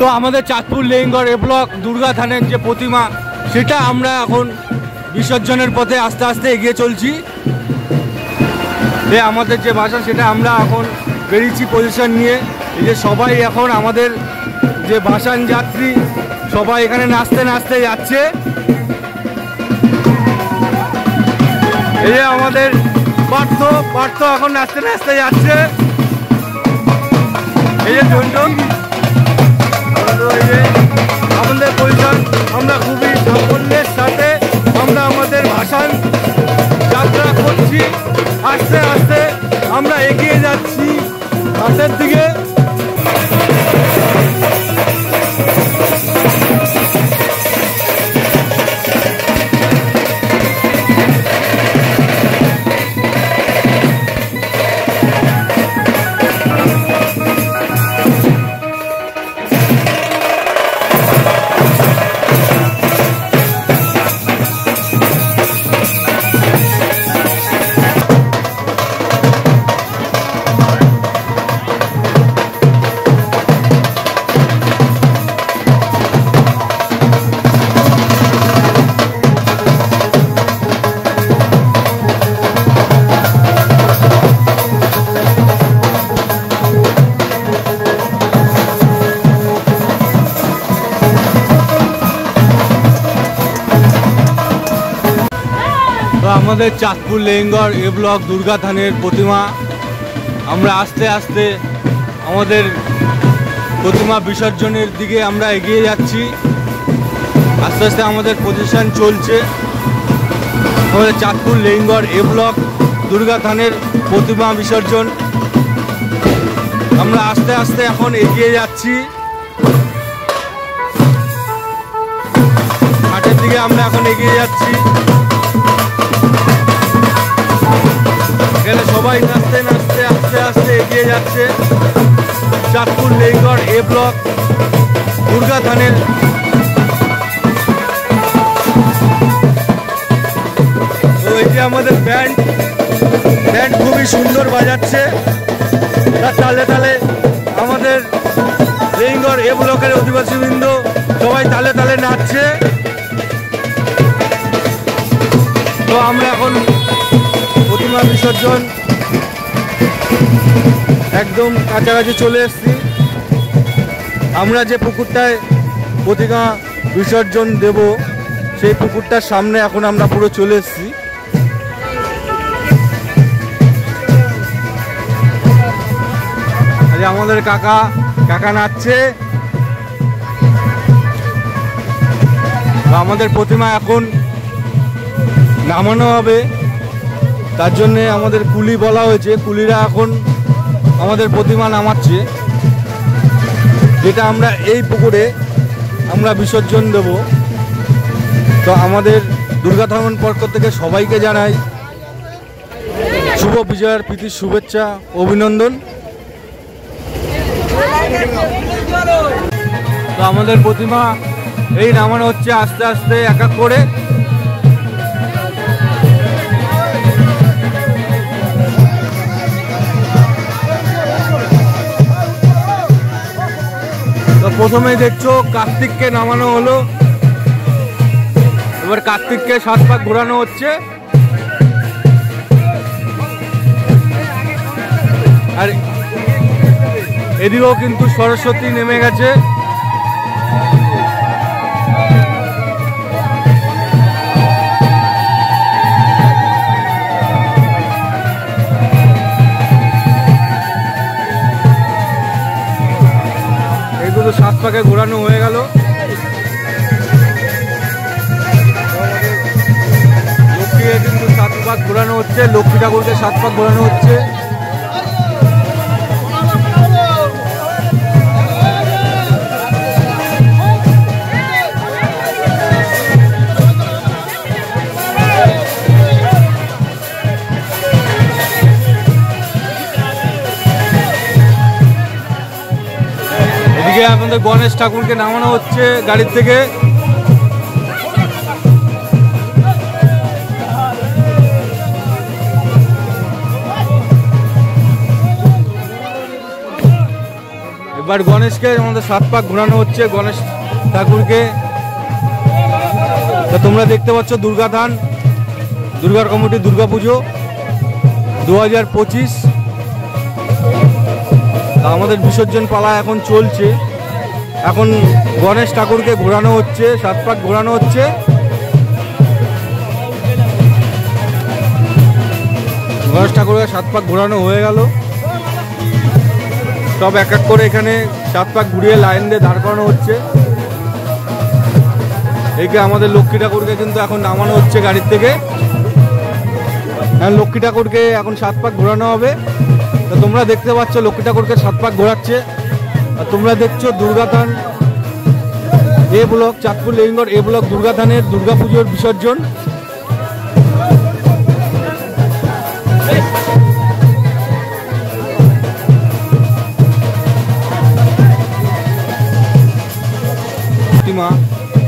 তো আমাদের চাঁদপুর লেঙ্গর এ ব্লক দুর্গা থানের যে প্রতিমা সেটা আমরা এখন বিসর্জনের পথে আস্তে আস্তে এগিয়ে চলছি। আমাদের যে ভাষা সেটা আমরা এখন বেরিয়েছি পজিশন নিয়ে। এই যে সবাই এখন আমাদের যে ভাসান যাত্রী সবাই এখানে নাচতে নাচতে যাচ্ছে। এই যে আমাদের পার্থ এখন নাচতে নাচতে যাচ্ছে। এই যে আমাদের পজিশন আমরা খুবই সাফল্যের সাথে আমরা আমাদের ভাসান যাত্রা করছি। আস্তে আস্তে আমরা এগিয়ে যাচ্ছি ঘাটের দিকে। আমাদের চাঁদপুর লেঙ্গর এ ব্লক দুর্গা থানের প্রতিমা আমরা আস্তে আস্তে আমাদের প্রতিমা বিসর্জনের দিকে আমরা এগিয়ে যাচ্ছি। আস্তে আস্তে আমাদের পজিশন চলছে। আমাদের চাঁদপুর লেঙ্গর এ ব্লক দুর্গা থানের প্রতিমা বিসর্জন আমরা আস্তে আস্তে এখন এগিয়ে যাচ্ছি। ঘাটের দিকে আমরা এখন এগিয়ে যাচ্ছি। এখানে সবাই নাচতে নাচতে আস্তে আস্তে এগিয়ে যাচ্ছে। চাঁদপুর লেঙ্গর এ ব্লক দুর্গা থানের তো এই যে আমাদের ব্যান্ড খুবই সুন্দর বাজাচ্ছে। তার তালে তালে আমাদের লেঙ্গর এ ব্লকের অধিবাসীবৃন্দ সবাই তালে তালে নাচছে। তো আমরা এখন প্রতিমা বিসর্জন একদম কাছাকাছি চলে এসেছি। আমরা যে পুকুরটায় প্রতিমা বিসর্জন দেব সেই পুকুরটার সামনে এখন আমরা পুরো চলে এসেছি। আমাদের কাকা নাচছে। আমাদের প্রতিমা এখন নামানো হবে, তার জন্যে আমাদের কুলি বলা হয়েছে। কুলিরা এখন আমাদের প্রতিমা নামাচ্ছে, যেটা আমরা এই পুকুরে আমরা বিসর্জন দেব। তো আমাদের দুর্গা থান পক্ষ থেকে সবাইকে জানাই শুভ বিজয়ার প্রীতির শুভেচ্ছা অভিনন্দন। তো আমাদের প্রতিমা এই নামানো হচ্ছে আস্তে আস্তে এক এক করে। প্রথমেই দেখছো কার্তিককে নামানো হলো, এবার কার্তিককে 7 পাক ঘোরানো হচ্ছে। আর এদিকেও কিন্তু সরস্বতী নেমে গেছে। এগুলো 7 পাকে ঘোরানো হয়ে গেল। লক্ষ্মীকে কিন্তু 7 পাক ঘোরানো হচ্ছে, লক্ষ্মী ঠাকুরকে 7 পাক ঘোরানো হচ্ছে। আমাদের গণেশ ঠাকুরকে নামানো হচ্ছে গাড়ির থেকে। এবার গণেশকে আমাদের 7 পাক ঘোরানো হচ্ছে গণেশ ঠাকুরকে। তা তোমরা দেখতে পাচ্ছ দুর্গাধান, দুর্গার কমিটি দুর্গাপুজো 2025। আমাদের বিসর্জন পালা এখন চলছে। এখন গণেশ ঠাকুরকে ঘোরানো হচ্ছে, 7 পাক ঘোরানো হচ্ছে। গণেশ ঠাকুরকে 7 পাক ঘোরানো হয়ে গেল। সব এক এক করে এখানে 7 পাক ঘুরিয়ে লাইন দিয়ে দাঁড় করানো হচ্ছে। এইকে আমাদের লক্ষ্মী ঠাকুরকে কিন্তু এখন নামানো হচ্ছে গাড়ির থেকে। হ্যাঁ, লক্ষ্মী ঠাকুরকে এখন 7 পাক ঘোরানো হবে। তো তোমরা দেখতে পাচ্ছ লক্ষ্মী ঠাকুরকে 7 পাক ঘোরাচ্ছে। আর তোমরা দেখছো দুর্গাধান এ ব্লক, চাঁদপুর লেইনগড় এ ব্লক দুর্গাধানের দুর্গাপুজোর বিসর্জন।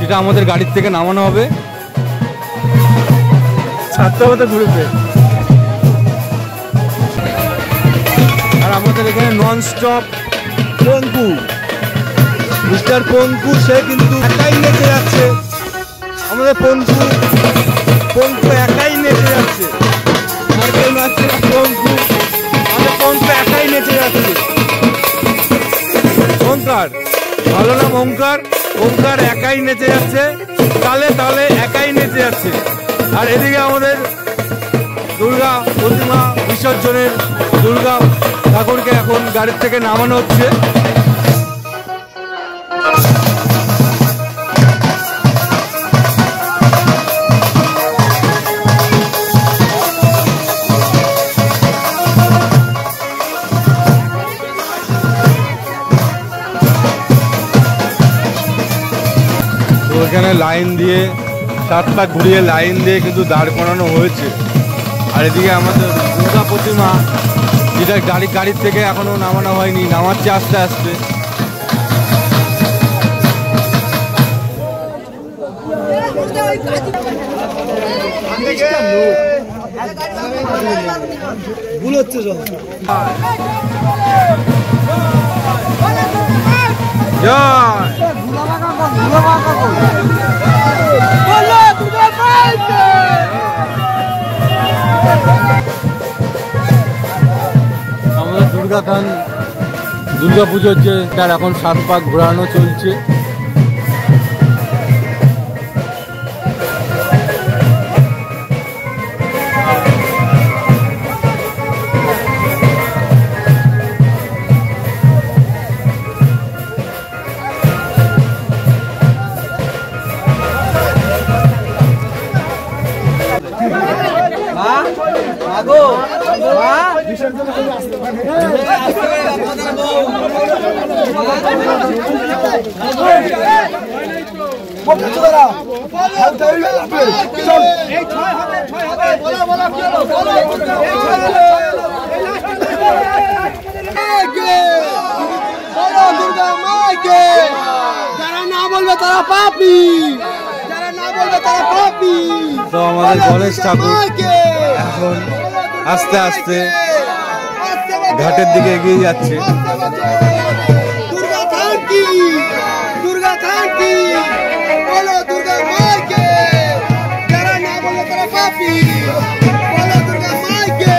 সেটা আমাদের গাড়ির থেকে নামানো হবে। 7টা মতো ঘুরবে। আর আমাদের এখানে নন স্টপ পঙ্কু, মিস্টার পঙ্কু, সে কিন্তু একাই নেচে যাচ্ছে। আমাদের পঙ্কু একাই নেচে যাচ্ছে। আর কেউ নাচছে না, পঙ্কু, আমাদের পঙ্কু একাই নেচে যাচ্ছে। ওঙ্কার, ভালো নাম ওঙ্কার। ওঙ্কার একাই নেচে যাচ্ছে, তালে তালে একাই নেচে যাচ্ছে। আর এদিকে আমাদের দুর্গা প্রতিমা বিসর্জনের দুর্গা ঠাকুরকে এখন গাড়ির থেকে নামানো হচ্ছে। এখানে লাইন দিয়ে 7 পাক ঘুরিয়ে লাইন দিয়ে কিন্তু দাঁড় করানো হয়েছে। আর এদিকে আমাদের দুর্গা প্রতিমা, যেটা গাড়ির থেকে এখনো নামানো হয়নি, নামাচ্ছে আস্তে আস্তে। ভুল হচ্ছে সব। আমাদের দুর্গাধান দুর্গাপুজোর যে তার এখন 7 পাক ঘোরানো চলছে। যারা না বলবে তারা পাপী, যারা না বলবে তারা পাপী। তো আমাদের গণেশ ঠাকুর এখন আস্তে আস্তে ঘাটের দিকে এগিয়ে যাচ্ছে। দুর্গা থাকি, দুর্গা থাকি, বলো দুর্গা মাকে। যারা না বলবে তারা পাপী, বলো দুর্গা মাকে।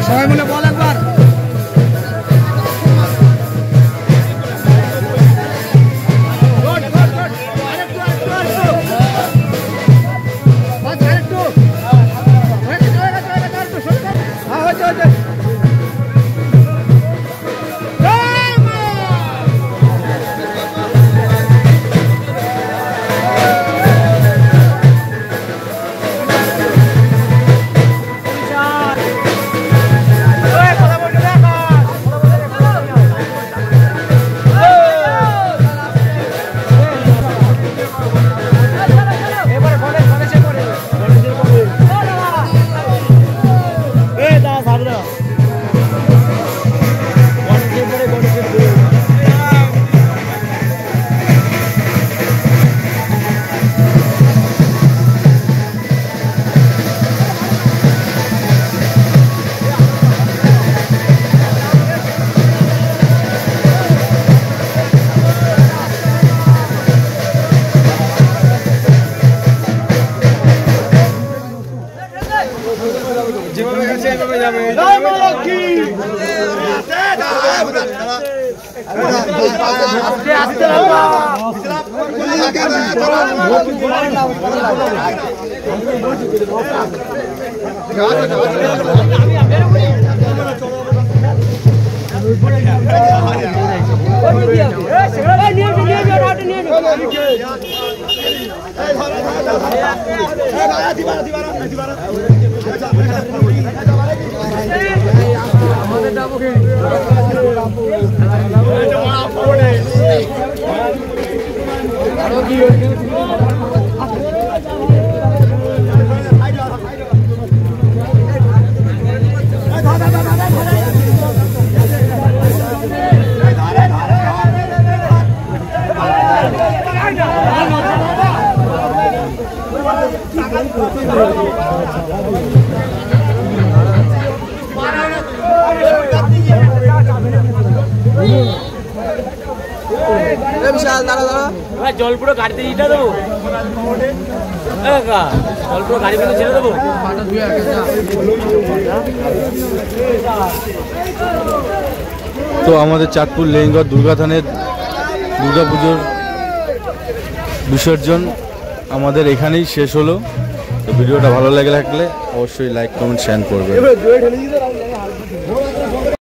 সবাই মিলে বল একবার। জল পুরো গাড়িতে দিতে দেবো, জল পুরো গাড়ি করে ছেড়ে দেবো। তো আমাদের চাঁদপুর লেঙ্গর দুর্গাথানের দুর্গাপুজোর বিসর্জন আমাদের এখানেই শেষ হলো। তো ভিডিওটা ভালো লাগে থাকলে অবশ্যই লাইক কমেন্ট শেয়ার করবেন।